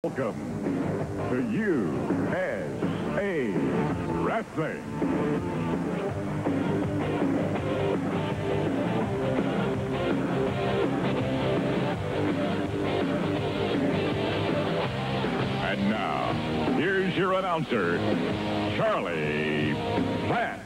Welcome to USA Wrestling. And now, here's your announcer, Charlie Platt.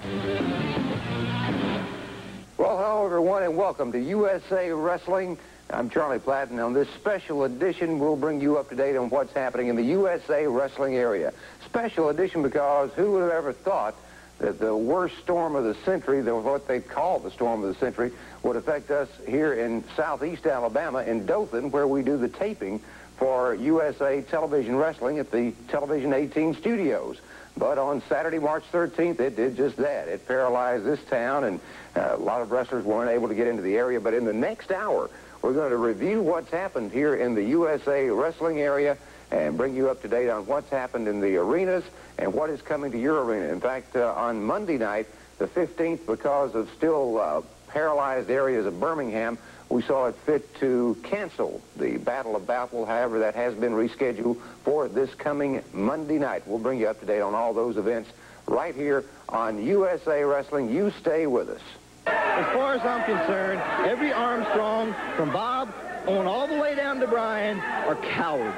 Well, hello, everyone, and welcome to USA Wrestling. I'm Charlie Platt, and on this special edition, we'll bring you up to date on what's happening in the USA Wrestling area. Special edition because who would have ever thought that the worst storm of the century, what they call the storm of the century, would affect us here in southeast Alabama in Dothan, where we do the taping for USA Television Wrestling at the Television 18 studios. But on Saturday, March 13th, it did just that. It paralyzed this town, and a lot of wrestlers weren't able to get into the area. But in the next hour, we're going to review what's happened here in the USA Wrestling area and bring you up to date on what's happened in the arenas and what is coming to your arena. In fact, on Monday night, the 15th, because of still paralyzed areas of Birmingham, we saw it fit to cancel the Battle of Boutwell. However, that has been rescheduled for this coming Monday night. We'll bring you up to date on all those events right here on USA Wrestling. You stay with us. As far as I'm concerned, every Armstrong, from Bob on all the way down to Brian, are cowards.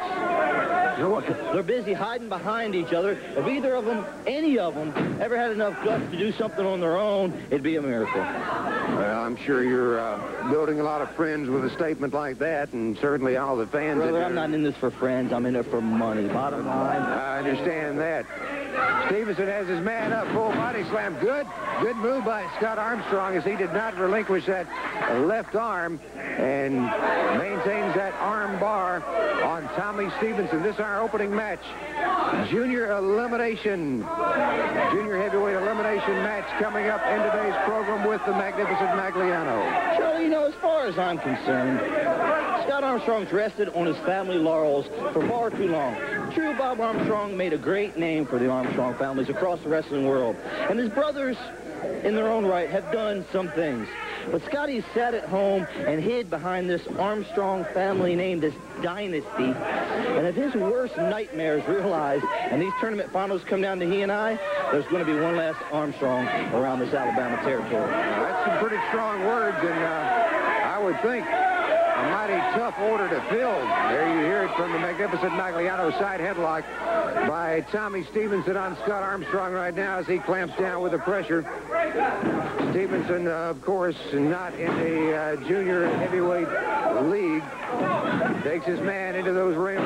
They're busy hiding behind each other. If either of them, any of them, ever had enough guts to do something on their own, it'd be a miracle. Well, I'm sure you're building a lot of friends with a statement like that, and certainly all the fans... Brother, I'm not in this for friends. I'm in it for money. Bottom line. I understand that. Stevenson has his man up, full body slam. Good move by Scott Armstrong as he did not relinquish that left arm and maintains that arm bar on Tommy Stevenson. This is our opening match. Junior heavyweight elimination match coming up in today's program with the Magnificent Magliano. Charlie, you know, as far as I'm concerned, Scott Armstrong's rested on his family laurels for far too long. True, Bob Armstrong made a great name for the Armstrong families across the wrestling world. And his brothers, in their own right, have done some things. But Scotty sat at home and hid behind this Armstrong family name, this dynasty. And if his worst nightmares realize, and these tournament finals come down to he and I, there's going to be one last Armstrong around this Alabama territory. That's some pretty strong words, and I would think a mighty tough order to fill. There you hear it from the Magnificent Magliano side headlock by Tommy Stevenson on Scott Armstrong right now as he clamps down with the pressure. Stevenson, of course, not in the junior heavyweight league. Takes his man into those rings.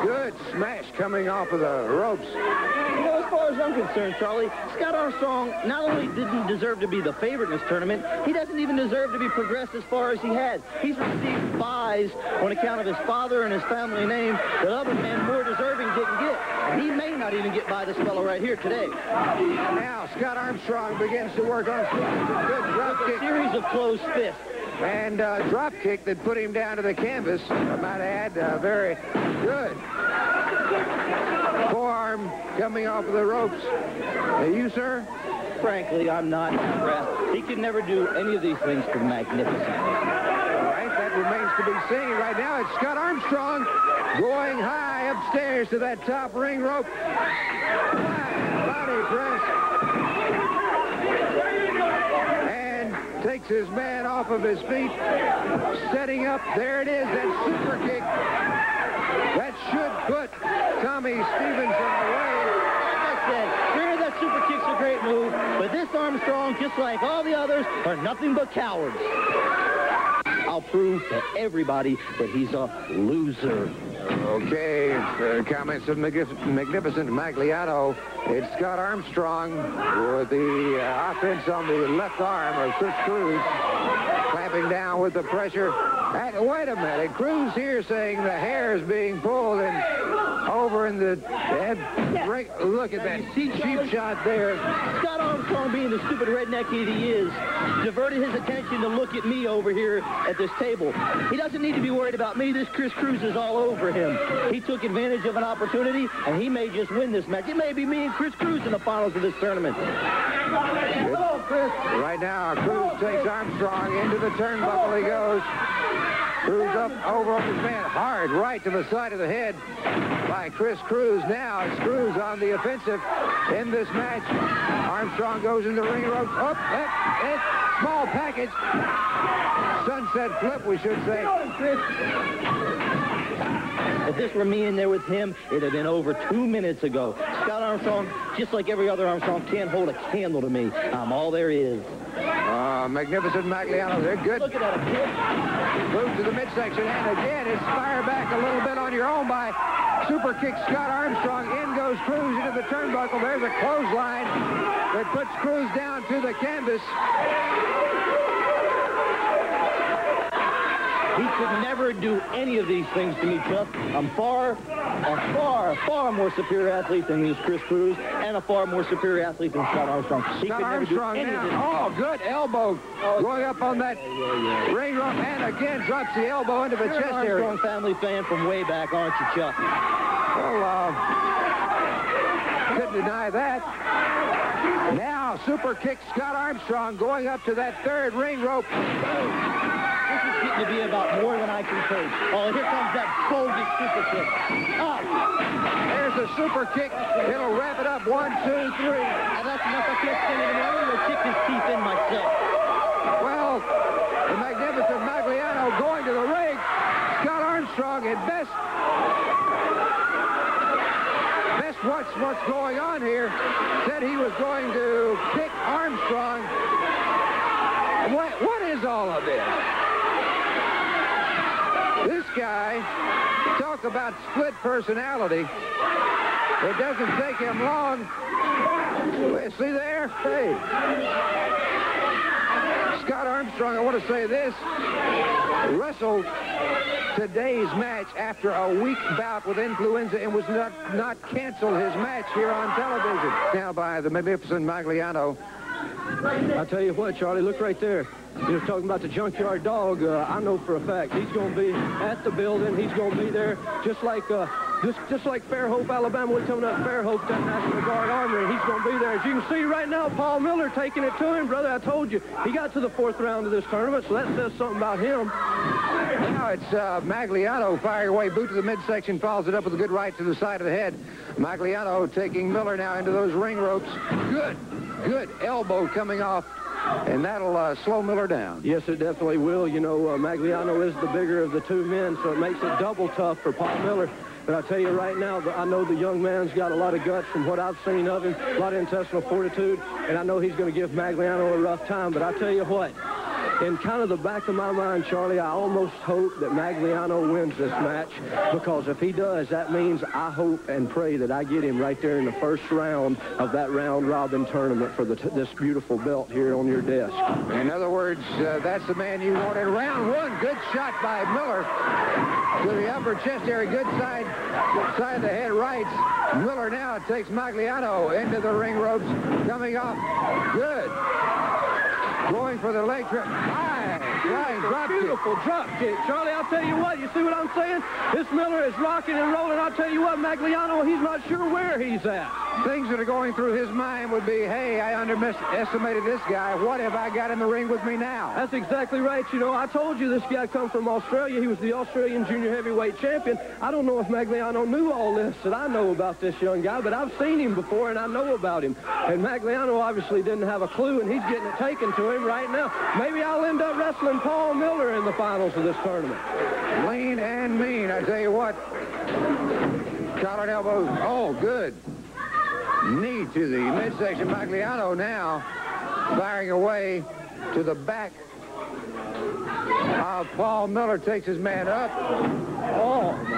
Good smash coming off of the ropes. You know, as far as I'm concerned, Charlie, Scott Armstrong not only didn't deserve to be the favorite in this tournament, he doesn't even deserve to be progressed as far as he had. He's received buys on account of his father and his family name that other men more deserving didn't get. And he may not even get by this fellow right here today. Now, Scott Armstrong begins to work on Stevenson. Good drop kick. A series of closed fists. And drop kick that put him down to the canvas. I might add, very good. Forearm coming off of the ropes. You, sir? Frankly, I'm not impressed. He could never do any of these things for Magnificent. All right, that remains to be seen. Right now, it's Scott Armstrong going high upstairs to that top ring rope. Body press. Takes his man off of his feet, setting up. There it is, that super kick. That should put Tommy Stevenson away. Like I said, sure, that super kick's a great move, but this Armstrong, just like all the others, are nothing but cowards. I'll prove to everybody that he's a loser. Okay, comments of Magnificent Magliano. It's Scott Armstrong with the offense on the left arm of Chris Cruz, clamping down with the pressure. Wait a minute, Cruz here saying the hair is being pulled and over in the head. Look at that cheap shot there. Scott Armstrong, being the stupid redneck he is, diverted his attention to look at me over here at this table. He doesn't need to be worried about me. This Chris Cruz is all over him. He took advantage of an opportunity, and he may just win this match. It may be me and Chris Cruz in the finals of this tournament. Right now, Cruz takes Armstrong into the turnbuckle. He goes. Cruz up over on his man. Hard right to the side of the head by Chris Cruz. Now it's Cruz on the offensive in this match. Armstrong goes in the ring rope. Up, small package. Sunset flip, we should say. If this were me in there with him, it'd have been over 2 minutes ago. Scott Armstrong, just like every other Armstrong, can't hold a candle to me. I'm all there is. Magnificent Magliano, they're good. Look at that, a kick. Move to the midsection, and again, it's fire back a little bit on your own by super kick Scott Armstrong. In goes Cruz into the turnbuckle. There's a clothesline that puts Cruz down to the canvas. He could never do any of these things to me, Chuck. I'm far more superior athlete than this Chris Cruz, and a far more superior athlete than Scott Armstrong. He Scott could never do Armstrong any of this. now. Oh, good elbow going up on that ring rope, and again drops the elbow into the You're chest an area. Armstrong family fan from way back, aren't you, Chuck? Well, couldn't deny that. Now, super kick Scott Armstrong going up to that third ring rope. To be about more than I can take. Oh, here comes that bogus super kick. Up. There's a super kick. It'll wrap it up. 1, 2, 3. And that's enough. I can't stand it anymore. I'm going to kick his teeth in myself. Well, the Magnificent Magliano going to the ring. Scott Armstrong at best what's going on here. Said he was going to kick Armstrong. What is all of this? This guy, talk about split personality. It doesn't take him long. See there? Hey. Scott Armstrong, I want to say this, wrestled today's match after a week bout with influenza and was not canceled his match here on television. Now by the Magnificent Magliano. I tell you what, Charlie, look right there. You know, talking about the junkyard dog, I know for a fact he's going to be at the building. He's going to be there just like Fairhope, Alabama. We're coming up Fairhope, that National Guard Armory. He's going to be there. As you can see right now, Paul Miller taking it to him. Brother, I told you, he got to the 4th round of this tournament, so that says something about him. Now it's Magliano firing away. Boot to the midsection, follows it up with a good right to the side of the head. Magliano taking Miller now into those ring ropes. Good elbow coming off. And that'll slow Miller down. Yes, it definitely will. You know, Magliano is the bigger of the two men, so it makes it double tough for Paul Miller. But I tell you right now, I know the young man's got a lot of guts from what I've seen of him, a lot of intestinal fortitude, and I know he's going to give Magliano a rough time. But I tell you what, in kind of the back of my mind, Charlie, I almost hope that Magliano wins this match, because if he does, that means I hope and pray that I get him right there in the first round of that round-robin tournament for this beautiful belt here on your desk. In other words, that's the man you wanted. Round 1, good shot by Miller to the upper chest area, good side of the head rights. Miller now takes Magliano into the ring ropes, coming off. Good. Going for the leg trip. Flying drop kick. Beautiful drop kick. Charlie, I'll tell you what, you see what I'm saying? This Miller is rocking and rolling. I'll tell you what, Magliano, he's not sure where he's at. Things that are going through his mind would be, hey, I underestimated this guy. What have I got in the ring with me now? That's exactly right. You know, I told you this guy come from Australia. He was the Australian junior heavyweight champion. I don't know if Magliano knew all this that I know about this young guy, but I've seen him before, and I know about him. And Magliano obviously didn't have a clue, and he's getting it taken to him right now. Maybe I'll end up wrestling Paul Miller in the finals of this tournament. Lean and mean, I tell you what. Collar elbow. Oh, good. Knee to the midsection. Magliano now firing away to the back. Paul Miller takes his man up.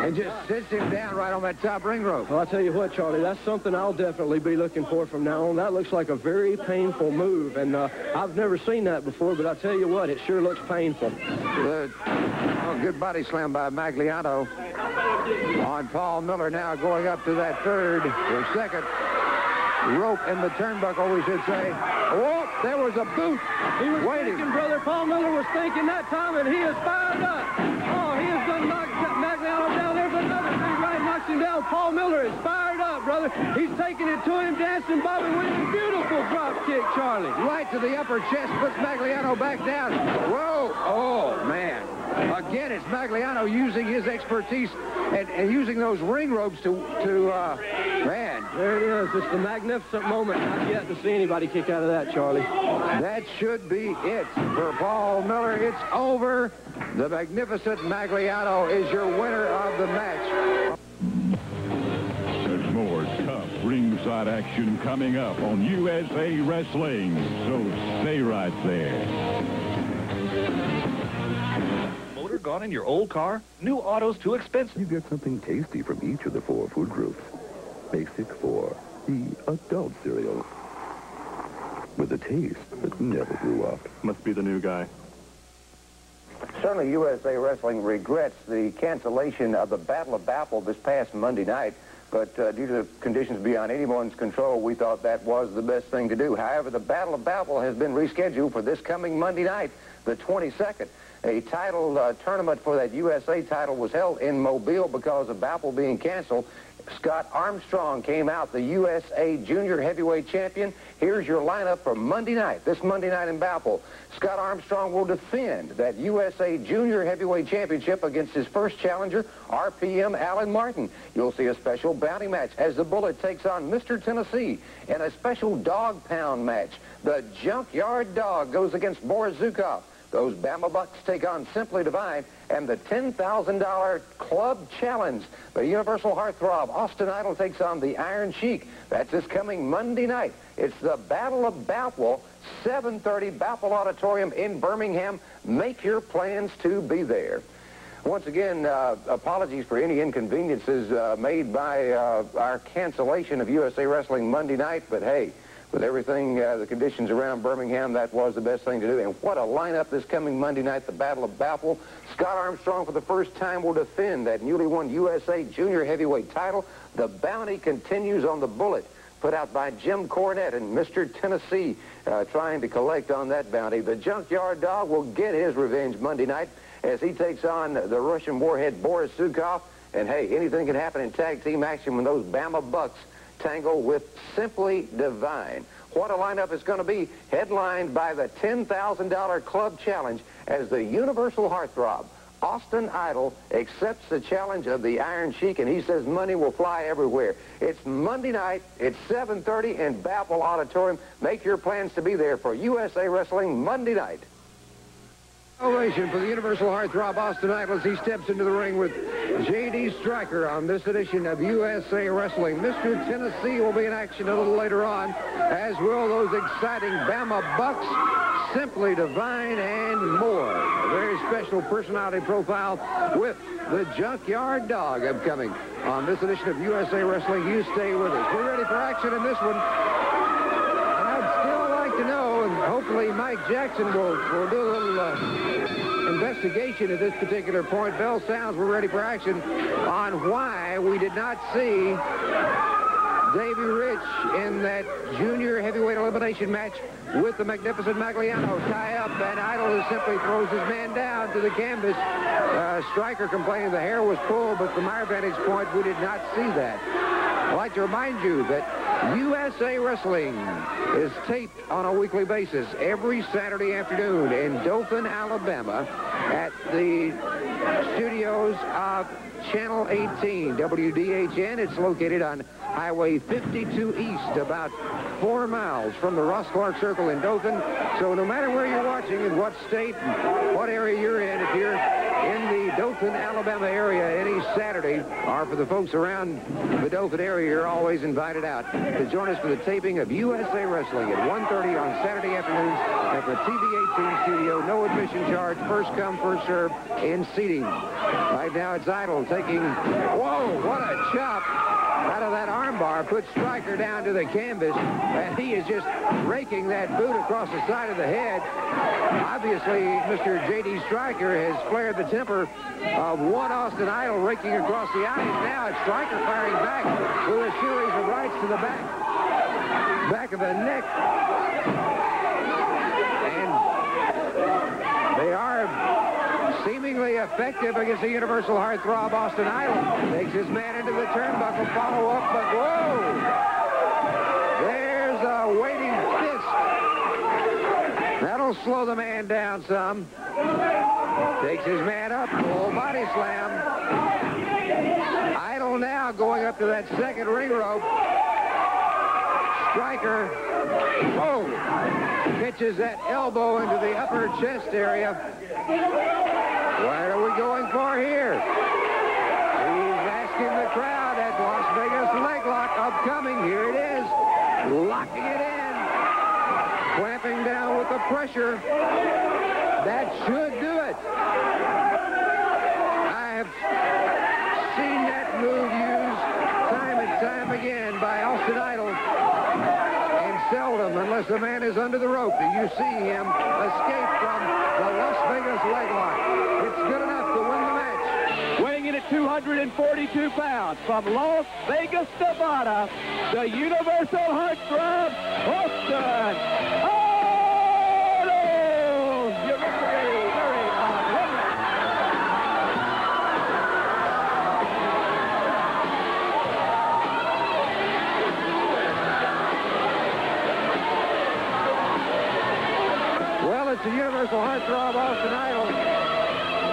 And just sits him down right on that top ring rope. Well, I'll tell you what, Charlie, that's something I'll definitely be looking for from now on. That looks like a very painful move, and I've never seen that before, but I'll tell you what, it sure looks painful. Good body slam by Magliano on Paul Miller now going up to that second rope in the turnbuckle, we should say. Oh, there was a boot. He was waiting. Thinking, brother. Paul Miller was thinking that time, and he is fired up. Oh, he has done knocked Magliano down there, but another big right knocks him down. Paul Miller is fired up, brother. He's taking it to him, dancing Bobby Williams. Beautiful drop kick, Charlie. Right to the upper chest, puts Magliano back down. Whoa. Oh, man. Again, it's Magliano using his expertise and using those ring ropes to man. There it is. It's the magnificent moment. I've yet to see anybody kick out of that, Charlie. That should be it for Paul Miller. It's over. The Magnificent Magliano is your winner of the match. There's more tough ringside action coming up on USA Wrestling, so stay right there. Motor gone in your old car? New auto's too expensive. You get something tasty from each of the 4 food groups. Basic 4, the adult cereal, with a taste that never grew up. Must be the new guy. Certainly, USA Wrestling regrets the cancellation of the Battle of Boutwell this past Monday night. But due to conditions beyond anyone's control, we thought that was the best thing to do. However, the Battle of Boutwell has been rescheduled for this coming Monday night, the 22nd. A title tournament for that USA title was held in Mobile because of Boutwell being canceled. Scott Armstrong came out the USA Junior Heavyweight Champion. Here's your lineup for Monday night, this Monday night in Boutwell. Scott Armstrong will defend that USA Junior Heavyweight Championship against his first challenger, RPM Alan Martin. You'll see a special bounty match as the Bullet takes on Mr. Tennessee, and a special dog pound match. The Junkyard Dog goes against Boris Zukov. Those Bama Bucks take on Simply Divine, and the $10,000 Club Challenge. The Universal Heartthrob Austin Idol takes on the Iron Sheik. That's this coming Monday night. It's the Battle of Boutwell, 7:30 Boutwell Auditorium in Birmingham. Make your plans to be there. Once again, apologies for any inconveniences made by our cancellation of USA Wrestling Monday night, but hey, with everything, the conditions around Birmingham, that was the best thing to do. And what a lineup this coming Monday night, the Battle of Boutwell. Scott Armstrong, for the first time, will defend that newly won USA Junior Heavyweight title. The bounty continues on the Bullet, put out by Jim Cornette and Mr. Tennessee, trying to collect on that bounty. The Junkyard Dog will get his revenge Monday night as he takes on the Russian warhead Boris Zukov. And, hey, anything can happen in tag team action when those Bama Bucks tangle with Simply Divine. What a lineup it's going to be, headlined by the $10,000 Club Challenge as the Universal Heartthrob Austin Idol accepts the challenge of the Iron Sheik, and he says money will fly everywhere. It's Monday night. It's 7:30 in Boutwell Auditorium. Make your plans to be there for USA Wrestling Monday night. Ovation for the Universal Heartthrob Austin Idol as he steps into the ring with J.D. Stryker on this edition of USA Wrestling. Mr. Tennessee will be in action a little later on, as will those exciting Bama Bucks, Simply Divine, and more. A very special personality profile with the Junkyard Dog upcoming on this edition of USA Wrestling. You stay with us. We're ready for action in this one. To know, and hopefully Mike Jackson will do a little investigation at this particular point. Bell sounds, we're ready for action on why we did not see Davey Rich in that junior heavyweight elimination match with the Magnificent Magliano. Tie up, and Idol simply throws his man down to the canvas. Stryker complaining the hair was pulled, but from our vantage point, we did not see that. I'd like to remind you that USA Wrestling is taped on a weekly basis every Saturday afternoon in Dothan, Alabama at the studios of Channel 18, WDHN. It's located on Highway 52 East, about 4 miles from the Ross Clark Circle in Dothan. So no matter where you're watching and what state and what area you're in, if you're in the Dothan, Alabama area any Saturday, or for the folks around the Dothan area, you're always invited out to join us for the taping of USA Wrestling at 1:30 on Saturday afternoons at the TV18 studio. No admission charge, first come, first serve in seating. Right now it's Idol taking, whoa, what a chop out of that armbar, puts Stryker down to the canvas, and he is just raking that boot across the side of the head. Obviously, Mr. J.D. Stryker has flared the temper of one Austin Idol raking across the eyes. Now it's Stryker firing back with a series of rights to the back of the neck. And they are seemingly effective against the Universal Heartthrob Austin Idol. Takes his man into the turnbuckle, follow up, but whoa! There's a waiting fist. That'll slow the man down some. Takes his man up, full body slam. Idol now going up to that second ring rope. Striker, pitches that elbow into the upper chest area. What are we going for here? He's asking the crowd at Las Vegas leg lock upcoming. Here it is. Locking it in. Clamping down with the pressure. That should do it. I have seen that move used time and time again by Austin Idol. And seldom, unless the man is under the rope, do you see him escape from the Las Vegas leg lock. It's good enough to win the match. Weighing in at 242 pounds from Las Vegas, Nevada, the Universal Heartthrob, Austin. It's the Universal Heartthrob, Austin Idol.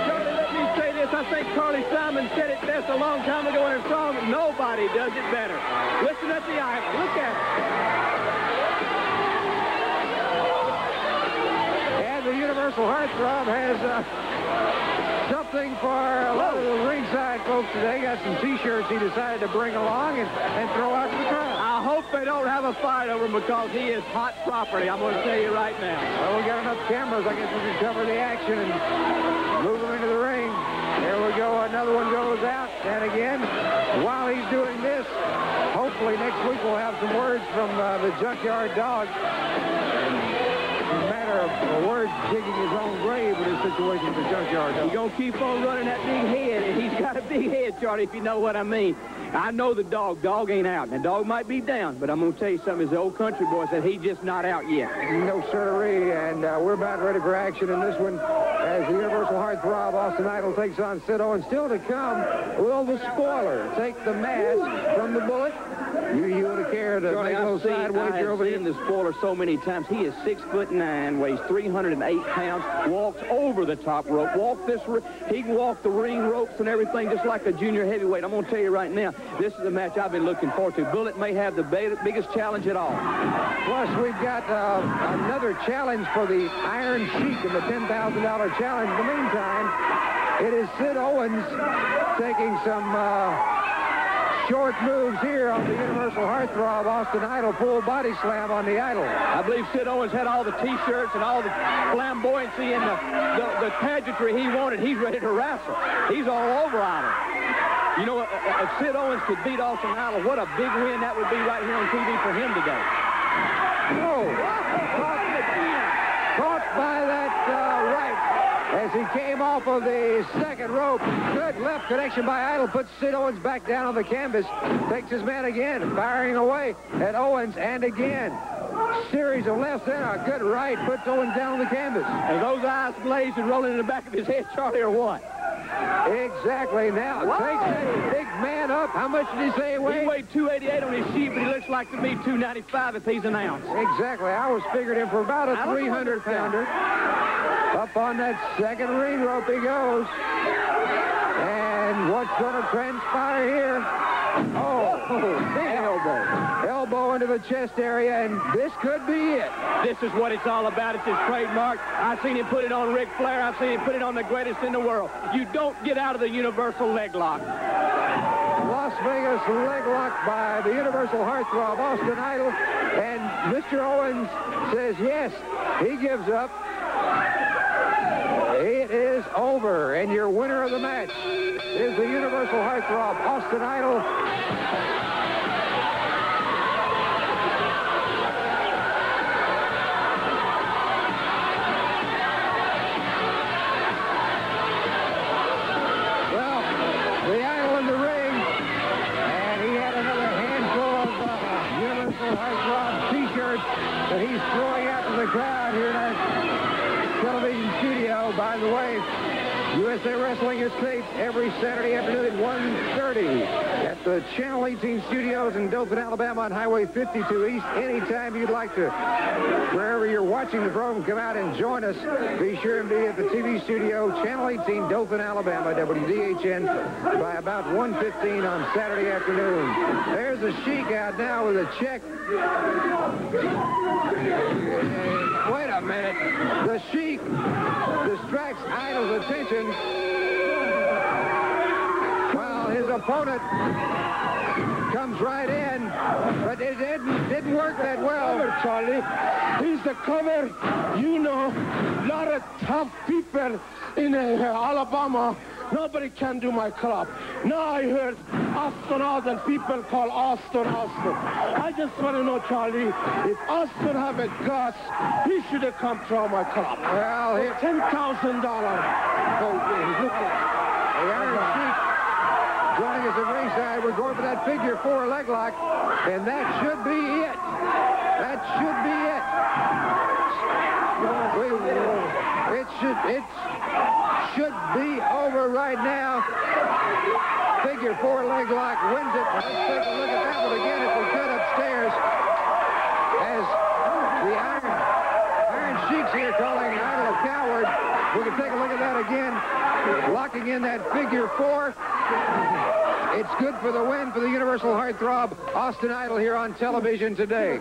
Charlie, let me say this. I think Carly Simon said it best a long time ago in her song, nobody does it better. Listen at the idol. Look at it. And the Universal Heartthrob has something for a lot of the ringside folks today. Got some T-shirts he decided to bring along and throw out to the crowd. I hope they don't have a fight over him because he is hot property. I'm going to tell you right now. Well, we got enough cameras. I guess we can cover the action and move him into the ring. There we go. Another one goes out. And again, while he's doing this, hopefully next week we'll have some words from the Junkyard Dog. A word digging his own grave with his situation with the Junkyard Dog. He's going to keep on running that big head, and he's got a big head, Charlie, if you know what I mean. I know the dog. Dog ain't out. And dog might be down, but I'm going to tell you something. As the old country boy said, he's just not out yet. No, sirree, and we're about ready for action in this one as the Universal Heartthrob, Austin Idol, takes on Sid Owens. Still to come, will the spoiler take the mask from the bullet? You would have cared to make a little side wager over here? I've seen the spoiler so many times. He is 6'9", weighs 308 pounds, walks over the top rope, he can walk the ring ropes and everything just like a junior heavyweight. I'm going to tell you right now, this is a match I've been looking forward to. Bullet may have the biggest challenge at all. Plus, we've got another challenge for the Iron Sheik in the $10,000 challenge. In the meantime, it is Sid Owens taking some short moves here on the Universal Heartthrob, Austin Idol, full body slam on the Idol. I believe Sid Owens had all the T-shirts and all the flamboyancy and the pageantry he wanted. He's ready to wrestle. He's all over Idol. You know, if Sid Owens could beat Austin Idol, what a big win that would be right here on TV for him today. Caught by that right as he came off of the second rope. Good left connection by Idol. Puts Sid Owens back down on the canvas. Takes his man again, firing away at Owens, and again. Series of lefts and a good right. Puts Owens down on the canvas. And those eyes blazed and rolling in the back of his head, Charlie, or what? Exactly. Now, takes that big man up. How much did he say he weighed? He weighed 288 on his sheet, but he looks like to me 295 if he's an ounce. Exactly. I was figuring him for about a 300-pounder. Up on that second ring rope he goes. And what's going to transpire here? Big elbow. Elbow into the chest area, and this could be it. This is what it's all about. It's his trademark. I've seen him put it on Ric Flair. I've seen him put it on the greatest in the world. You don't get out of the Universal leg lock. Las Vegas leg lock by the Universal Heartthrob, Austin Idol. And Mr. Owens says yes. He gives up. It is over, and your winner of the match is the Universal Heartthrob, Austin Idol. Well, the Idol in the ring, and he had another handful of Universal Heartthrob T-shirts that he's throwing out to the crowd here tonight. Television studio, by the way. USA Wrestling is taped every Saturday afternoon at 1:30 at the Channel 18 studios in Dothan, Alabama on Highway 52 East. Anytime you'd like to, wherever you're watching the program, come out and join us. Be sure and be at the TV studio, Channel 18, Dothan, Alabama, WDHN, by about 1:15 on Saturday afternoon. There's a Sheik out now with a check. Wait a minute. The Sheik distracts Idol's attention while his opponent comes right in, but it didn't work that well. Charlie, he's the cover. You know, a lot of tough people in Alabama. Nobody can do my club. Now I heard Austin, and people call Austin. I just want to know, Charlie, if Austin have a guts, he should have come to my club. Well, $10,000. Oh, look at the Iron Sheik joining us at ringside. We're going for that figure 4 leg lock, and that should be it. That should be it. It should be over right now. Figure 4 leg lock wins it. Let's take a look at that one again if we could upstairs. As the Iron Sheik's here calling Idol a coward. We can take a look at that again. Locking in that figure 4. It's good for the win for the Universal Heartthrob, Austin Idol, here on television today.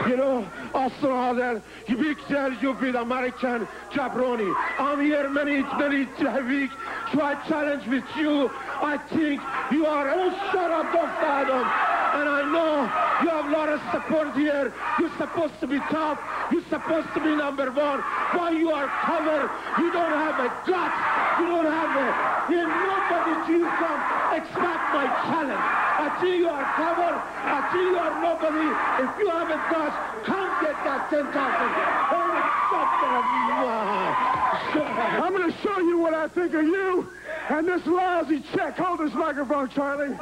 You know, Austin Idol, you big tell you be the American jabroni. I'm here many weeks, so I challenge with you. I think you are, shut up, don't fathom. And I know you have a lot of support here. You're supposed to be tough. You're supposed to be number 1. Why you are covered? You don't have a guts. You don't have a... Nobody to you come expect my challenge. I think you are covered. I think you are nobody. If you have a guts, come get that 10,000. I'm going to show you what I think of you and this lousy check. Hold this microphone, Charlie.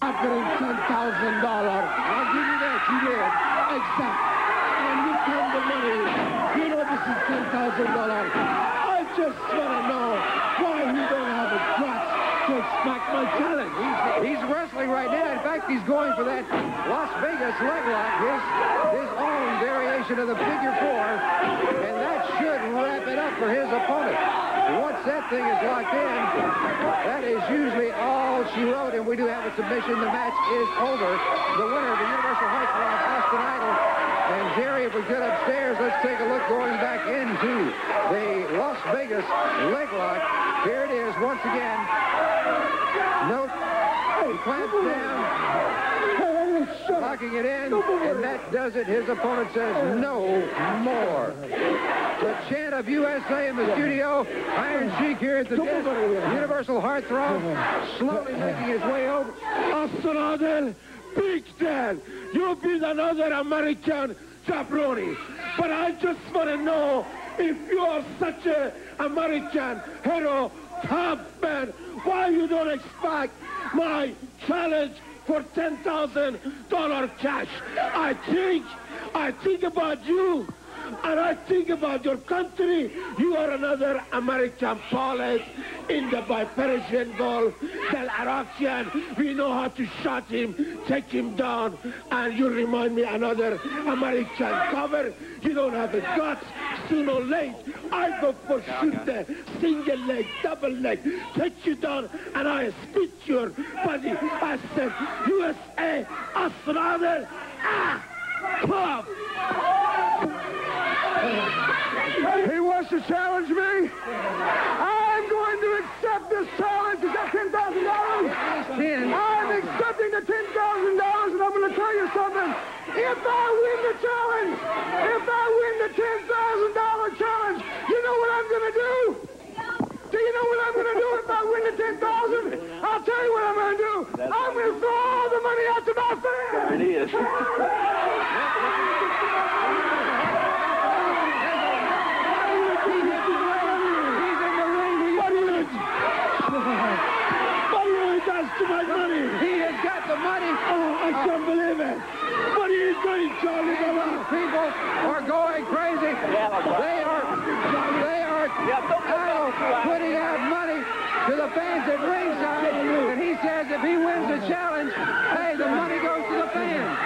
Offering $10,000. I'll give you that. You did. Exactly. And you come the money. You know this is $10,000. I just want to know why you don't have a guts to expect my challenge. He's wrestling right now. In fact, he's going for that Las Vegas leg lock, his own variation of the figure 4, and that should wrap it up for his opponent. Once that thing is locked in, that is usually all she wrote, and we do have a submission. The match is over. The winner of the Universal Heartthrob, Austin Idol. And Jerry, if we could upstairs, let's take a look going back into the Las Vegas leg lock. Here it is once again. Note, he clamps down, locking it in, and that does it. His opponent says no more. The chant of USA in the studio. Iron Sheik here at the desk. Universal Heartthrob slowly making his way over. Austin Idol, Big Dan, you'll be another American jabroni. But I just want to know if you are such an American hero, top man, why you don't expect my challenge for $10,000 cash. I think about you, and I think about your country. You are another American police in the Persian Gulf, the Iraqian. We know how to shot him, take him down, and you remind me another American cover. You don't have a guts. Sooner or late, I go for shoot the single leg, double leg, take you down, and I spit your body. I said, USA, Australia, club. He wants to challenge me. I'm going to accept this challenge. Is that $10,000? I'm accepting the $10,000, and I'm going to tell you something. If I win the challenge, if I win the $10,000 challenge, you know what I'm going to do? Do you know what I'm going to do if I win the $10,000? I'll tell you what I'm going to do. I'm going to throw all the money out to my fans. There it is. To my money. He has got the money. Oh, I can't believe it. putting out money to the fans at ringside, and he says if he wins the challenge, hey, the money goes to the fans.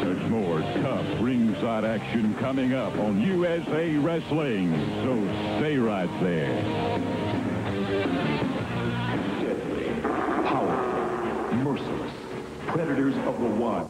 There's more tough ringside action coming up on USA Wrestling, so stay right there. Deadly, powerful, merciless, predators of the one.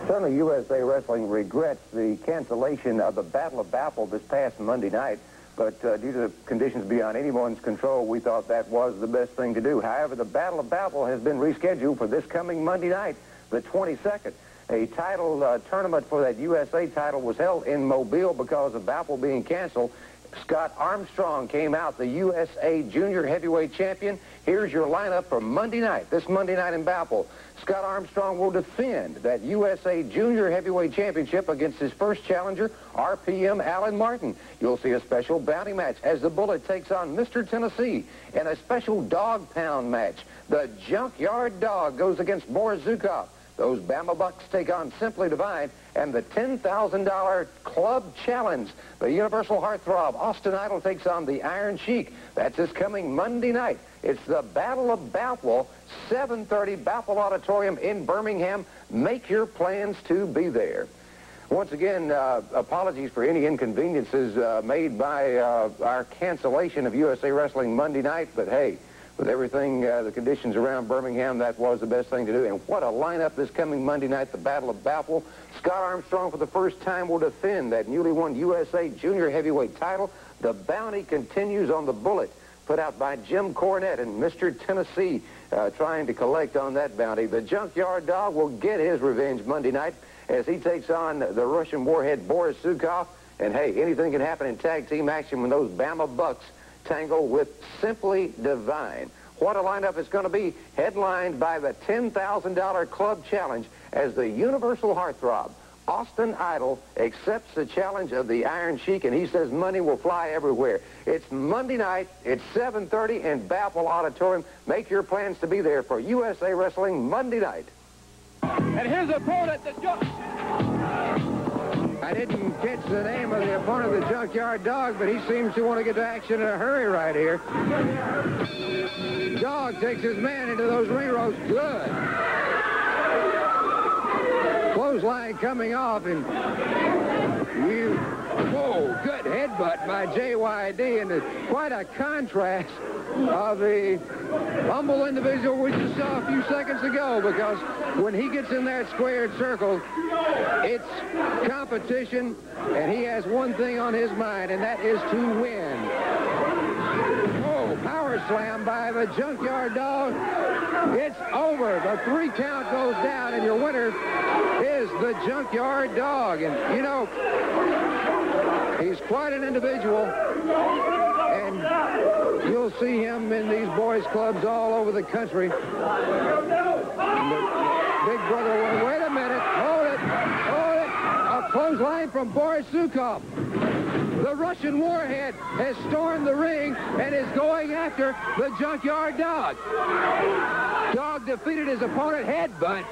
Certainly, USA Wrestling regrets the cancellation of the Battle of Boutwell this past Monday night, but due to the conditions beyond anyone's control, we thought that was the best thing to do. However, the Battle of Boutwell has been rescheduled for this coming Monday night, the 22nd. A title tournament for that USA title was held in Mobile because of Boutwell being canceled. Scott Armstrong came out the USA Junior Heavyweight Champion. Here's your lineup for Monday night, this Monday night in Boutwell. Scott Armstrong will defend that USA Junior Heavyweight Championship against his first challenger, RPM Alan Martin. You'll see a special bounty match as the Bullet takes on Mr. Tennessee, and a special dog pound match. The Junkyard Dog goes against Boris Zukov. Those Bama Bucks take on Simply Divine, and the $10,000 Club Challenge. The Universal Heartthrob Austin Idol takes on the Iron Sheik. That's this coming Monday night. It's the Battle of Boutwell, 7:30 Boutwell Auditorium in Birmingham. Make your plans to be there. Once again, apologies for any inconveniences made by our cancellation of USA Wrestling Monday night, but hey, with everything, the conditions around Birmingham, that was the best thing to do. And what a lineup this coming Monday night, the Battle of Boutwell. Scott Armstrong, for the first time, will defend that newly won USA Junior Heavyweight title. The bounty continues on the Bullet, put out by Jim Cornette and Mr. Tennessee, trying to collect on that bounty. The Junkyard Dog will get his revenge Monday night as he takes on the Russian warhead Boris Zukov. And hey, anything can happen in tag team action when those Bama Bucks tangle with Simply Divine. What a lineup it's going to be, headlined by the $10,000 Club Challenge as the Universal Heartthrob. Austin Idol accepts the challenge of the Iron Sheik, and he says money will fly everywhere. It's Monday night. It's 7:30 in Boutwell Auditorium. Make your plans to be there for USA Wrestling Monday night. And his opponent, I didn't catch the name of the opponent, the Junkyard Dog, but he seems to want to get to action in a hurry right here. Dog takes his man into those ring ropes. Good. Clothesline coming off, and whoa, good headbutt by JYD, and quite a contrast of the humble individual we just saw a few seconds ago, because when he gets in that squared circle, it's competition, and he has one thing on his mind, and that is to win. Oh, power slam by the Junkyard Dog. It's over. The 3 count goes down, and your winner is the Junkyard Dog. And, you know, he's quite an individual, and you'll see him in these boys' clubs all over the country. And the big brother, wait a minute, hold it. A clothesline from Boris Zukov. The Russian warhead has stormed the ring and is going after the Junkyard Dog. Dog defeated his opponent, headbutt,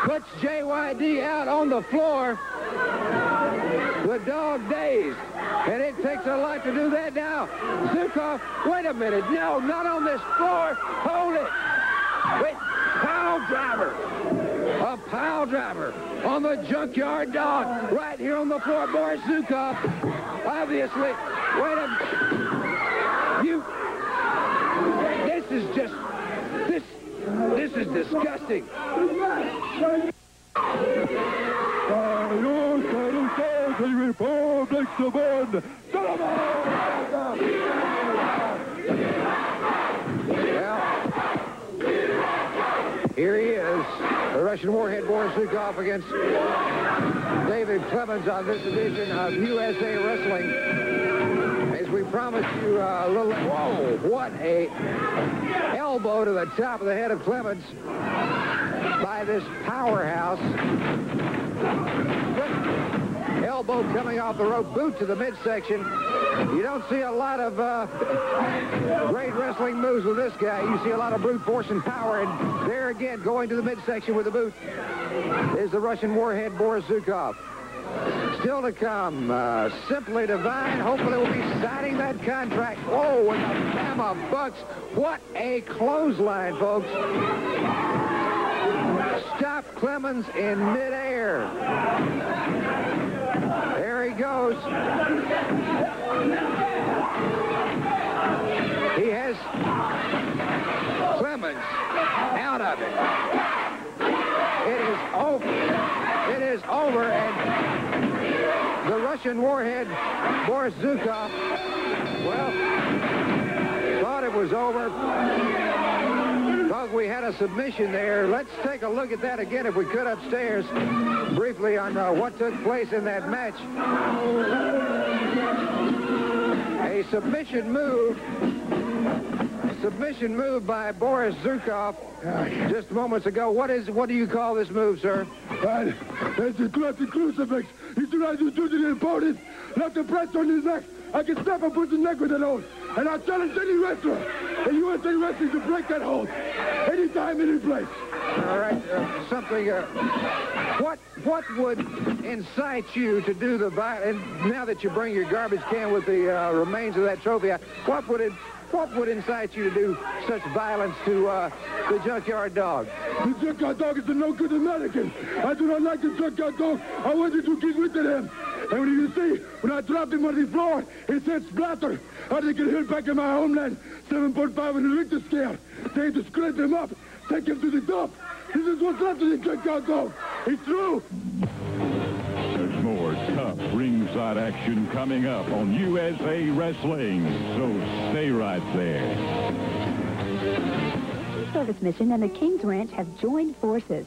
puts JYD out on the floor. The Dog dazed, and it takes a lot to do that now. Zukov, wait a minute, no, not on this floor, hold it. Wait, pile driver. A pile driver on the Junkyard Dog right here on the floor. Boris Zukov, obviously, wait a minute. This is just, this is disgusting. Here he is, the Russian warhead Boris Zukov against David Clemens on this edition of USA Wrestling. As we promised you a little, whoa, what a elbow to the top of the head of Clemens by this powerhouse. Elbow coming off the rope, boot to the midsection. You don't see a lot of great wrestling moves with this guy. You see a lot of brute force and power, and there again, going to the midsection with the boot. is the Russian warhead Boris Zukov. Still to come, Simply Divine. Hopefully we'll be signing that contract. Oh, and the Bama Bucks. What a clothesline, folks. Stop Clemens in midair. There he goes. He has Clemens out of it. It is over. It is over, and the Russian warhead, Boris Zukov, well, thought it was over. Thought we had a submission there. Let's take a look at that again, if we could, upstairs, briefly on what took place in that match. A submission move by Boris Zukov just moments ago. What do you call this move, sir? It's a classic crucifix. He tries to do to the opponent, left the press on his neck. I can snap and put the neck with that hold. And I challenge any wrestler in USA Wrestling to break that hold. Anytime, any place. All right, what would incite you to do the violence? Now that you bring your garbage can with the remains of that trophy, what would incite you to do such violence to the Junkyard Dog? The Junkyard Dog is a no-good American. I do not like the Junkyard Dog. I wanted to get rid of him. And when you see, when I dropped him on the floor, it said splatter. I didn't get hit back in my homeland, 7.5 on the Richter scale. They had to scrape him up, take him to the dump. This is what's left of the Junkyard Dog. He's through. There's more tough ringside action coming up on USA Wrestling, so stay right there. Service Mission and the King's Ranch have joined forces.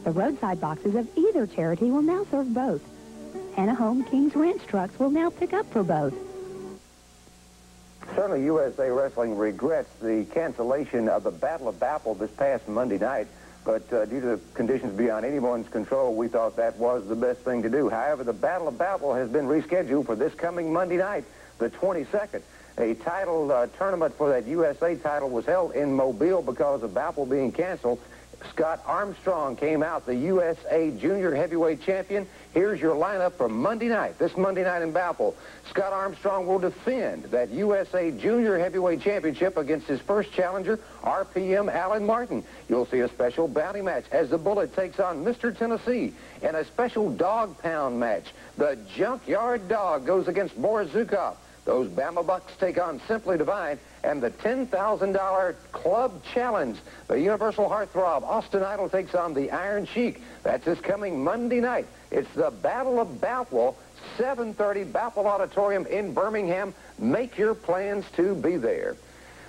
The roadside boxes of either charity will now serve both. Home King's Ranch trucks will now pick up for both. Certainly USA Wrestling regrets the cancellation of the Battle of Baffle this past Monday night, but due to the conditions beyond anyone's control, we thought that was the best thing to do. However, the Battle of Baffle has been rescheduled for this coming Monday night, the 22nd. A title tournament for that USA title was held in Mobile because of Baffle being canceled. Scott Armstrong came out the USA Junior Heavyweight Champion. Here's your lineup for Monday night, this Monday night in Baffle. Scott Armstrong will defend that USA Junior Heavyweight Championship against his first challenger, RPM Alan Martin. You'll see a special bounty match as the Bullet takes on Mr. Tennessee. And a special dog pound match. The Junkyard Dog goes against Boris Zukov. Those Bama Bucks take on Simply Divine, and the $10,000 Club Challenge. The Universal Heartthrob, Austin Idol, takes on the Iron Sheik. That's this coming Monday night. It's the Battle of Boutwell, 7:30, Boutwell Auditorium in Birmingham. Make your plans to be there.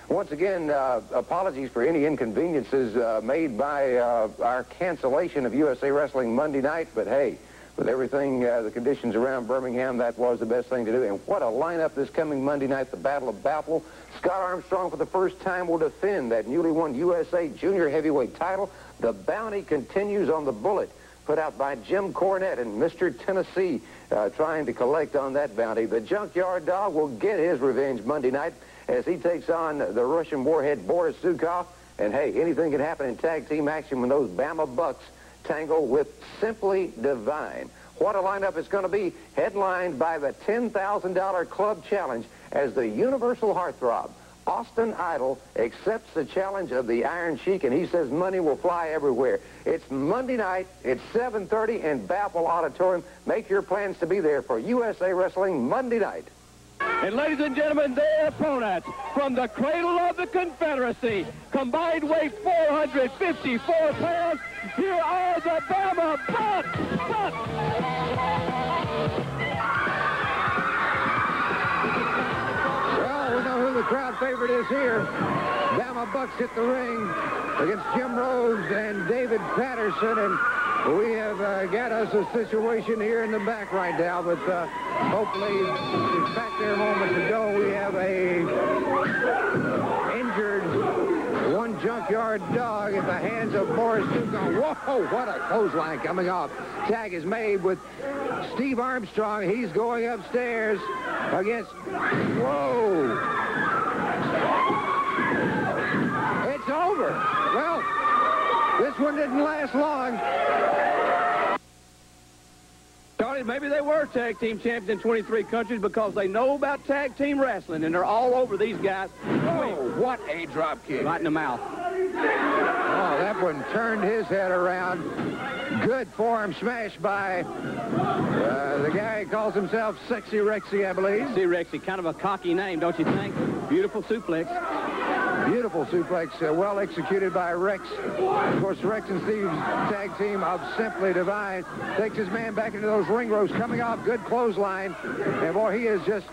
Once again, apologies for any inconveniences made by our cancellation of USA Wrestling Monday night, but hey, with everything, the conditions around Birmingham, that was the best thing to do. And what a lineup this coming Monday night, the Battle of Boutwell. Scott Armstrong, for the first time, will defend that newly won USA Junior Heavyweight title. The bounty continues on the Bullet, put out by Jim Cornette and Mr. Tennessee, trying to collect on that bounty. The Junkyard Dog will get his revenge Monday night as he takes on the Russian warhead Boris Zukov. And, hey, anything can happen in tag team action when those Bama Bucks tangle with Simply Divine. What a lineup it's going to be, headlined by the $10,000 Club Challenge as the Universal Heartthrob. Austin Idol accepts the challenge of the Iron Sheik, and he says money will fly everywhere. It's Monday night. It's 7:30 in Boutwell Auditorium. Make your plans to be there for USA Wrestling Monday night. And ladies and gentlemen, their opponents from the cradle of the Confederacy, combined weight 454 pounds, here are the Bama Bucks! Well, we know who the crowd favorite is here. Bama Bucks hit the ring against Jim Rhodes and David Patterson, and we have got us a situation here in the back right now, but hopefully, in fact, there moments ago, we have a injured one Junkyard Dog at the hands of Boris Zukov. Whoa, what a clothesline coming off. Tag is made with Steve Armstrong. He's going upstairs against... Whoa! It's over. Well, this one didn't last long. Charlie, maybe they were tag team champions in 23 countries because they know about tag team wrestling, and they're all over these guys. Oh, what a drop kick. Right in the mouth. Oh, that one turned his head around. Good forearm smash by the guy who calls himself Sexy Rexy, I believe. Sexy Rexy, kind of a cocky name, don't you think? Beautiful suplex. Beautiful suplex, well executed by Rex. Of course, Rex and Steve's tag team of Simply Divine takes his man back into those ring ropes, coming off, good clothesline. And boy, he is just,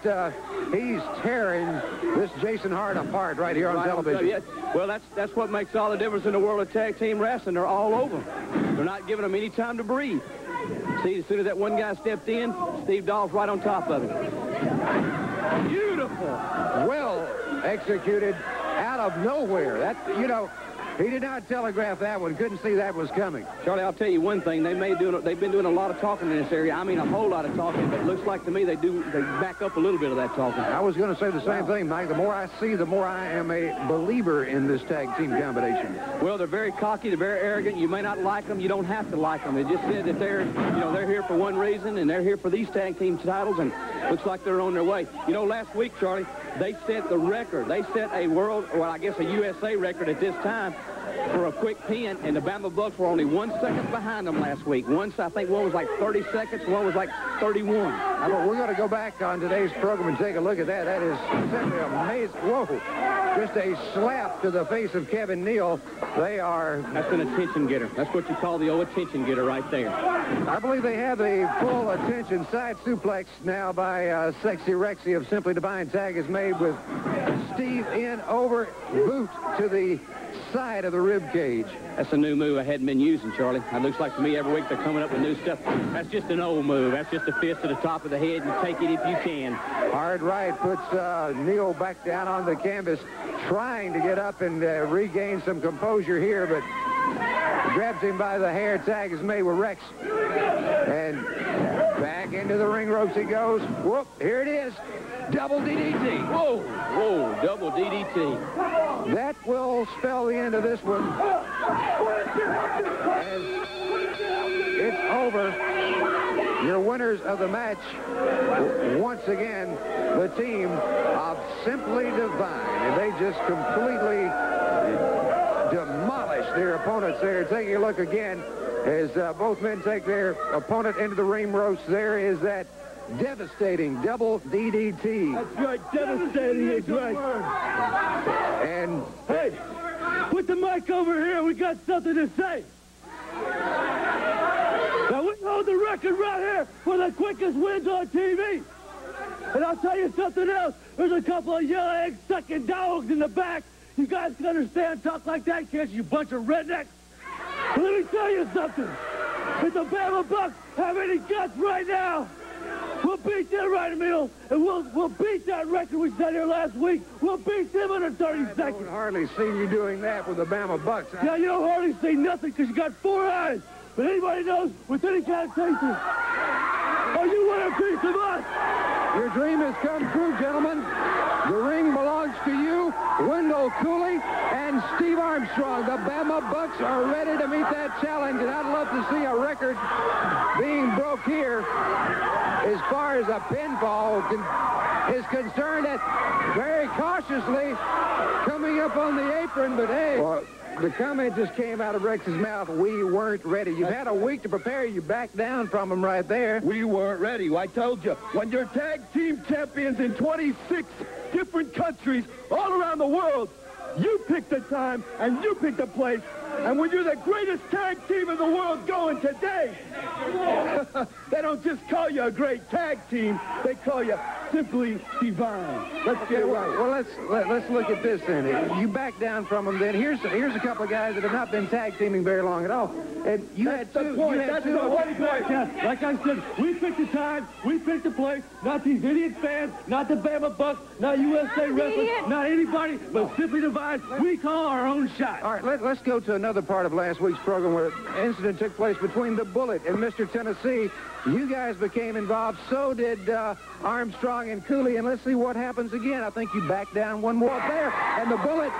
he's tearing this Jason Hart apart right here on television. Yeah. Well, that's what makes all the difference in the world of tag team wrestling. They're all over. They're not giving them any time to breathe. See, as soon as that one guy stepped in, Steve Doll's right on top of him. Beautiful. Well executed out of nowhere. That, you know, he did not telegraph that one. Couldn't see that was coming. Charlie, I'll tell you one thing. They've been doing a lot of talking in this area. I mean, a whole lot of talking. But it looks like to me they back up a little bit of that talking. I was going to say the same thing, Mike. The more I see, the more I am a believer in this tag team combination. Well, they're very cocky. They're very arrogant. You may not like them. You don't have to like them. They just said that they're here for one reason, and they're here for these tag team titles, and looks like they're on their way. You know, last week, Charlie, they set the record. They set a world, well, I guess a USA record at this time for a quick pin, and the Bama Bucks were only 1 second behind them last week. I think one was like 30 seconds, one was like 31. We're going to go back on today's program and take a look at that. That is simply amazing. Whoa. Just a slap to the face of Kevin Neal. That's an attention getter. That's what you call the old attention getter right there. I believe they have the full attention side suplex now by Sexy Rexy of Simply Divine. Tag is made with Steve in over boot to the side of the rib cage. That's a new move I hadn't been using, Charlie. It looks like to me every week they're coming up with new stuff. That's just an old move. That's just a fist to the top of the head and take it if you can. Hard right puts Neal back down on the canvas, trying to get up and regain some composure here, but grabs him by the hair. Tag is made with Rex. And back into the ring ropes he goes. Whoop, here it is. Double DDT. Whoa, whoa, double DDT. That will spell the end of this one. As it's over. Your winners of the match, once again, the team of Simply Divine. And they just completely demolished their opponents there. Taking a look again as both men take their opponent into the ring ropes. There is that devastating double DDT. That's right, devastating is right. And hey, put the mic over here. We got something to say. Now, we hold the record right here for the quickest wins on TV. And I'll tell you something else. There's a couple of yellow egg-sucking dogs in the back. You guys can understand talk like that, can't you bunch of rednecks? But let me tell you something. If the Bama Bucks have any guts right now, we'll beat them right in the middle, and we'll beat that record we set here last week. We'll beat them under 30 seconds. I don't hardly see you doing that with the Bama Bucks. Yeah, you don't hardly see nothing because you got 4 eyes. But anybody knows with any kind of taste, oh, you want a piece of us? Your dream has come true, gentlemen. The ring belongs to you, Wendell Cooley, and Steve Armstrong. The Bama Bucks are ready to meet that challenge, and I'd love to see a record being broke here as far as a pinfall is concerned. That very cautiously coming up on the apron, but hey. Well, the comment just came out of Rex's mouth. We weren't ready. You've had a week to prepare. You backed down from him right there. We weren't ready. I told you. When you're tag team champions in 26 different countries all around the world, you pick the time and you pick the place. And when you're the greatest tag team in the world going today, they don't just call you a great tag team. They call you Simply Divine. Let's get it right. Well, let's look at this then. You back down from them. Then here's a couple of guys that have not been tag teaming very long at all. And you had two. That's the point. Like I said, we picked the time, we picked the place. Not these idiot fans, not the Bama Bucks, not USA Wrestling, not anybody, but Simply Divine. We call our own shot. All right, let's go to another part of last week's program where an incident took place between the Bullet and Mr. Tennessee. You guys became involved. So did Armstrong Armstrong and Cooley, and let's see what happens again. I think you back down one more up there, and the bullet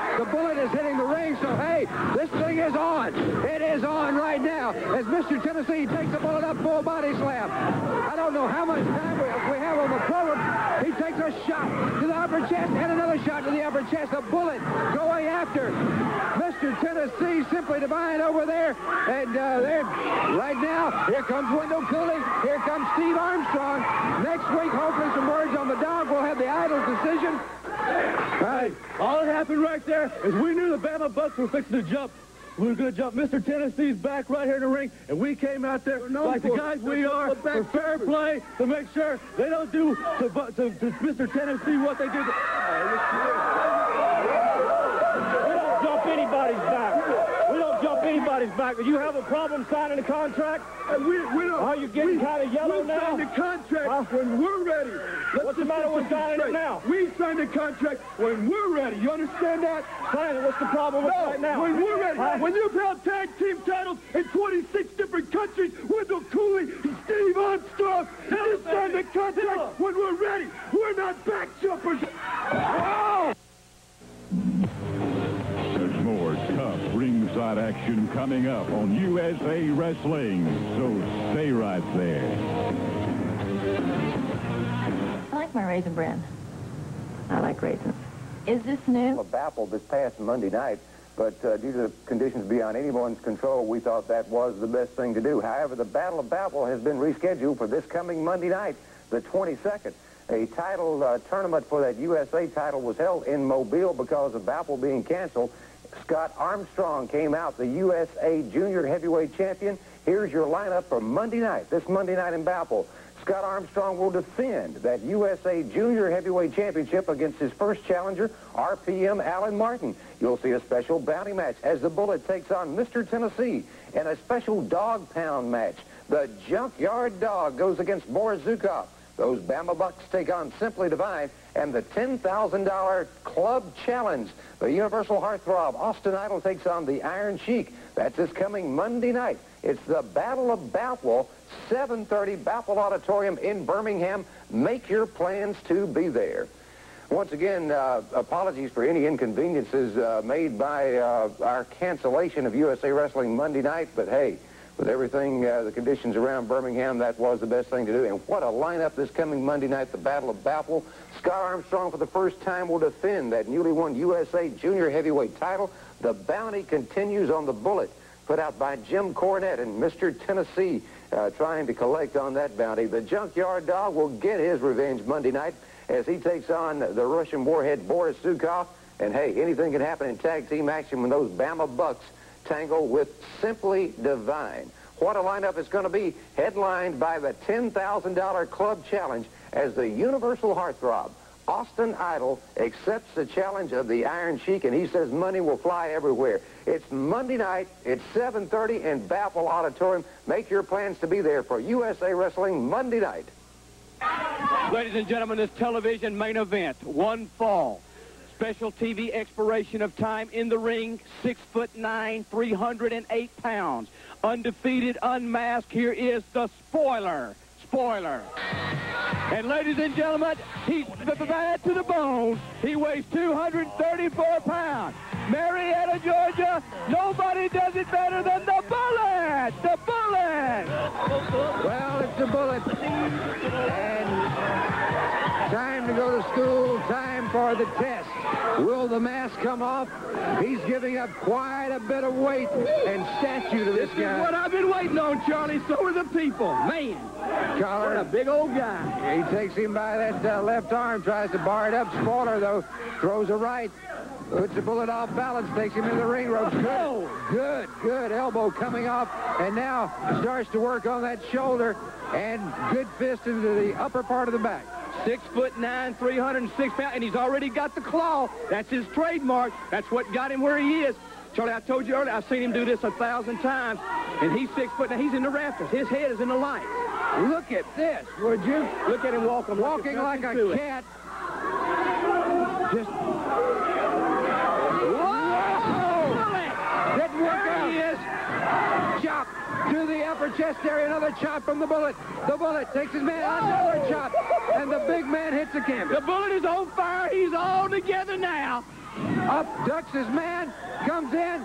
is hitting the ring, so hey, this thing is on. It is on right now as Mr. Tennessee takes the bullet up, full body slam. I don't know how much time we have on the program. He takes a shot to the upper chest and another shot to the upper chest. A bullet going after Mr. Tennessee, Simply Divine over there. And there, right now, here comes Wendell Cooley. Here comes Steve Armstrong. Next week, hopefully some words on the dog. We'll have the Idol's decision. Hey, all that happened right there is we knew the Bama Bucks were fixing to jump. We were going to jump. Mr. Tennessee's back right here in the ring, and we came out there like the guys we are for fair play to make sure they don't do to Mr. Tennessee what they did. We don't jump anybody's back. We don't jump anybody's back. If you have a problem signing a contract, we don't. are you getting kind of yellow we now? Sign the contract when we're ready. What's the matter with signing it now? We signed the contract when we're ready. You understand that? Sign it. What's the problem with right now? When we're ready. When you've held tag team titles in 26 different countries, Wendell Cooley, Steve Armstrong, you signed the contract when we're ready. We're not back jumpers. Oh! There's more tough ringside action coming up on USA Wrestling, so stay right there. I like my Raisin Bran. I like raisins. Is this new? A battle this past Monday night, but due to the conditions beyond anyone's control, we thought that was the best thing to do. However, the Battle of Boutwell has been rescheduled for this coming Monday night, the 22nd. A title tournament for that USA title was held in Mobile because of Boutwell being canceled. Scott Armstrong came out, the USA Junior Heavyweight Champion. Here's your lineup for Monday night, this Monday night in Boutwell. Scott Armstrong will defend that USA Junior Heavyweight Championship against his first challenger, RPM Alan Martin. You'll see a special bounty match as the Bullet takes on Mr. Tennessee, and a special dog pound match. The Junkyard Dog goes against Boris Zukov. Those Bama Bucks take on Simply Divine, and the $10,000 Club Challenge. The Universal Heartthrob Austin Idol takes on the Iron Sheik. That's this coming Monday night. It's the Battle of Boutwell, 7:30, Boutwell Auditorium in Birmingham. Make your plans to be there. Once again, apologies for any inconveniences made by our cancellation of USA Wrestling Monday night, but hey, with everything, the conditions around Birmingham, that was the best thing to do. And what a lineup this coming Monday night, the Battle of Boutwell. Scott Armstrong, for the first time, will defend that newly won USA Junior Heavyweight title. The bounty continues on the Bullet, put out by Jim Cornette and Mr. Tennessee, trying to collect on that bounty. The Junkyard Dog will get his revenge Monday night as he takes on the Russian warhead Boris Zukov. And hey, anything can happen in tag team action when those Bama Bucks tangle with Simply Divine. What a lineup it's going to be, headlined by the $10,000 Club Challenge as the Universal Heartthrob Austin Idol accepts the challenge of the Iron Sheik, and he says money will fly everywhere. It's Monday night, it's 7:30 in Boutwell Auditorium. Make your plans to be there for USA Wrestling Monday night. Ladies and gentlemen, this television main event, one fall. Special TV expiration of time in the ring, 6'9", 308 pounds. Undefeated, unmasked. Here is the spoiler. And ladies and gentlemen, he's bad to the bone. He weighs 234 pounds. Marietta, Georgia, nobody does it better than the Bullet. The Bullet. Well, it's the Bullet. And time to go to school, time for the test. Will the mask come off? He's giving up quite a bit of weight and statue to this guy. This is what I've been waiting on, Charlie. So are the people. Man, Collar, a big old guy. He takes him by that left arm, tries to bar it up. Spoiler, though, throws a right. Puts the Bullet off balance, takes him into the ring ropes. Good elbow coming off, and now starts to work on that shoulder, and good fist into the upper part of the back. 6'9", 306 pounds, and he's already got the claw. That's his trademark. That's what got him where he is. Charlie, I told you earlier, I've seen him do this 1,000 times, and he's 6 foot. Now, he's in the rafters. His head is in the light. Look at this, would you? Look at him walking like a cat. Just... Whoa! Didn't work out. He is. Chop to the upper chest area. Another chop from the Bullet. The Bullet takes his man, another chop, and the big man hits the canvas. The Bullet is on fire. He's all together now. Up ducks his man, comes in,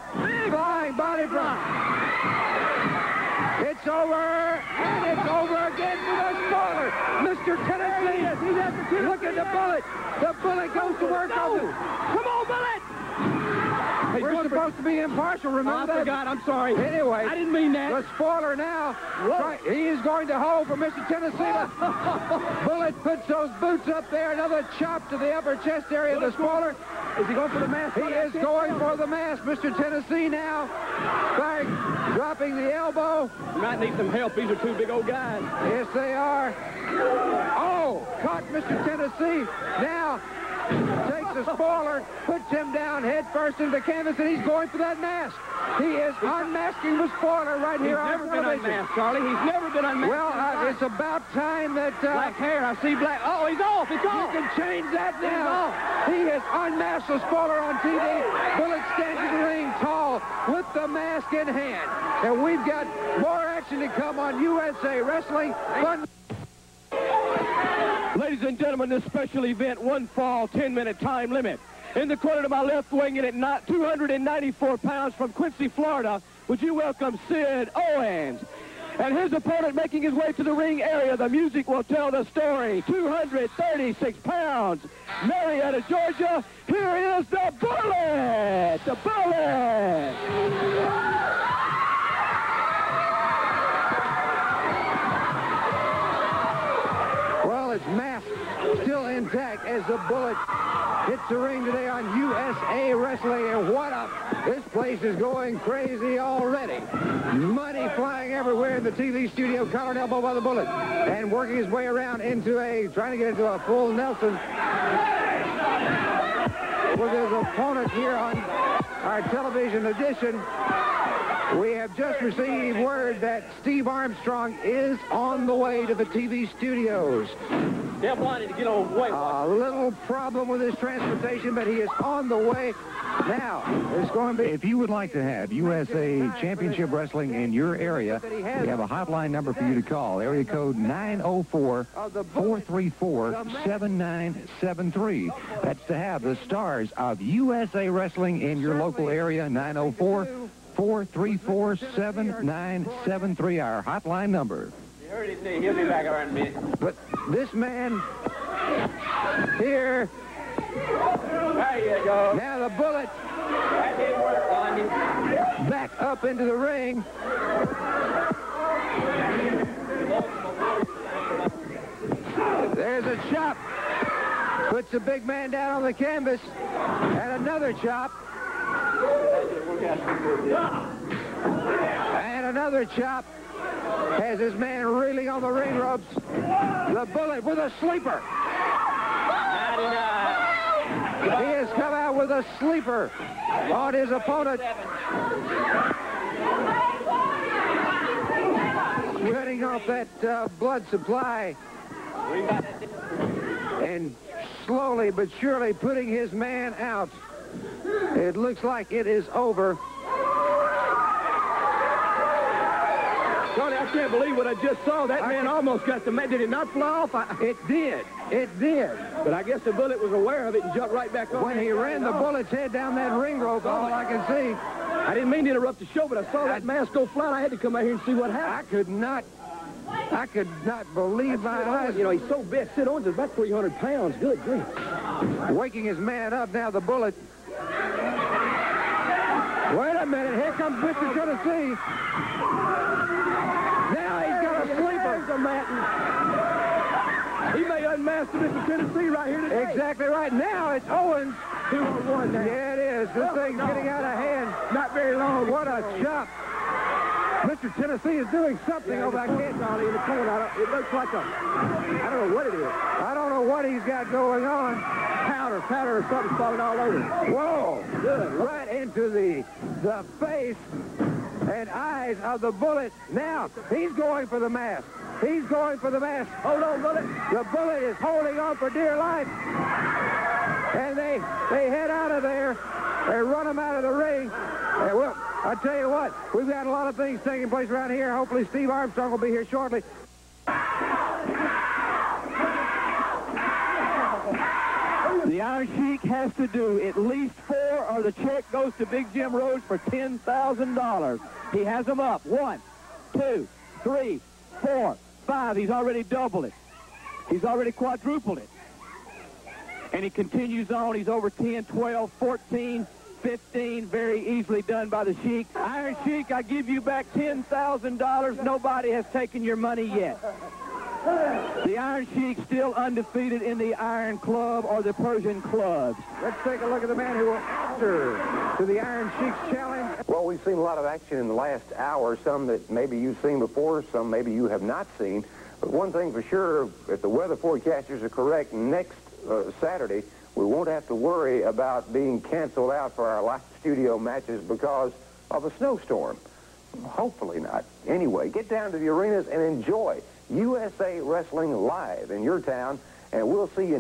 flying body drop. It's over, and it's over again for the spoiler. Mr. Tennessee, look at the Bullet. The Bullet goes to work. Come on, Bullet. We're supposed to be impartial, remember that? I forgot, I'm sorry. Anyway, I didn't mean that. The spoiler now, he is going to hold for Mr. Tennessee. Bullet puts those boots up there. Another chop to the upper chest area of the spoiler. Is he going for the mask? He is going for the mask. Mr. Tennessee now, back, dropping the elbow. You might need some help. These are two big old guys. Yes, they are. Oh, caught Mr. Tennessee. Now, takes the spoiler, puts him down head first into the canvas, and he's going for that mask. He is unmasking the spoiler right here on television. He's never been unmasked, Charlie. He's never been unmasked. Well, it's about time that... black hair, I see black... Oh, he's off. It's off. You can change that now. He has unmasked the spoiler on TV. Bullet stands in the ring tall with the mask in hand. And we've got more action to come on USA Wrestling. Ladies and gentlemen, this special event, one fall, 10-minute time limit. In the corner to my left, weighing in at 294 pounds from Quincy, Florida, would you welcome Sid Owens? And his opponent making his way to the ring area, the music will tell the story, 236 pounds, Marietta, Georgia. Here is the Bullet! The Bullet! Well, his mask still intact as the Bullet hits the ring today on USA Wrestling. And what up? This place is going crazy already. Money flying everywhere in the TV studio. Collar and elbow by the Bullet. And working his way around trying to get into a full Nelson with his opponent here on our television edition. We have just received word that Steve Armstrong is on the way to the TV studios. They're wanting to get on the way. A little problem with his transportation, but he is on the way. Now, it's going to be... If you would like to have USA Championship Wrestling in your area, we have a hotline number for you to call. Area code 904-434-7973. That's to have the stars of USA Wrestling in your local area, 904-434-7973, our hotline number. You heard it say he'll be back around a minute. But this man here... There you go. Now the Bullet That didn't work on you. back up into the ring. There's a chop. Puts the big man down on the canvas. And another chop. And another chop. Has his man reeling on the ring ropes. The Bullet with a sleeper. He has come out with a sleeper on his opponent. Cutting off that blood supply. And slowly but surely putting his man out. It looks like it is over. Tony, I can't believe what I just saw. That man almost got the man. Did it not fly off? It did. It did. But I guess the Bullet was aware of it and jumped right back on. When he ran the Bullet's head down that ring rope, all I can see. I didn't mean to interrupt the show, but I saw that mask go flat. I had to come out here and see what happened. I could not believe my eyes. You know, he's so big. Sid Owens is about 300 pounds. Good grief. Waking his man up now, the Bullet. Wait a minute. Here comes Mr. Tennessee. Now he's got a sleeper. He may unmask Mr. Tennessee right here today. Exactly right. Now it's Owens. 2-on-1 now. Yeah, it is. This thing's getting out of hand. Not very long. What a chop. Mr. Tennessee is doing something over that kid. In the corner. It looks like I don't know what it is. I don't know what he's got going on. Powder or something falling all over. Whoa. Good. Right into the face and eyes of the Bullet. Now, he's going for the mask. He's going for the mask. Hold on, Bullet. The Bullet is holding on for dear life. And they head out of there. They run him out of the ring. Well, I tell you what, we've got a lot of things taking place around here. Hopefully Steve Armstrong will be here shortly. The Iron Sheik has to do at least 4 or the check goes to Big Jim Rhodes for $10,000. He has them up. 1, 2, 3, 4, 5. He's already doubled it. He's already quadrupled it. And he continues on. He's over 10, 12, 14, 15. Very easily done by the Sheik. Iron Sheik, I give you back $10,000. Nobody has taken your money yet. The Iron Sheik still undefeated in the Iron Club or the Persian clubs. Let's take a look at the man who will answer to the Iron Sheik's challenge. Well, we've seen a lot of action in the last hour, some that maybe you've seen before, some maybe you have not seen. But one thing for sure, if the weather forecasters are correct, next Saturday, we won't have to worry about being canceled out for our live studio matches because of a snowstorm. Hopefully not. Anyway, get down to the arenas and enjoy USA Wrestling live in your town, and we'll see you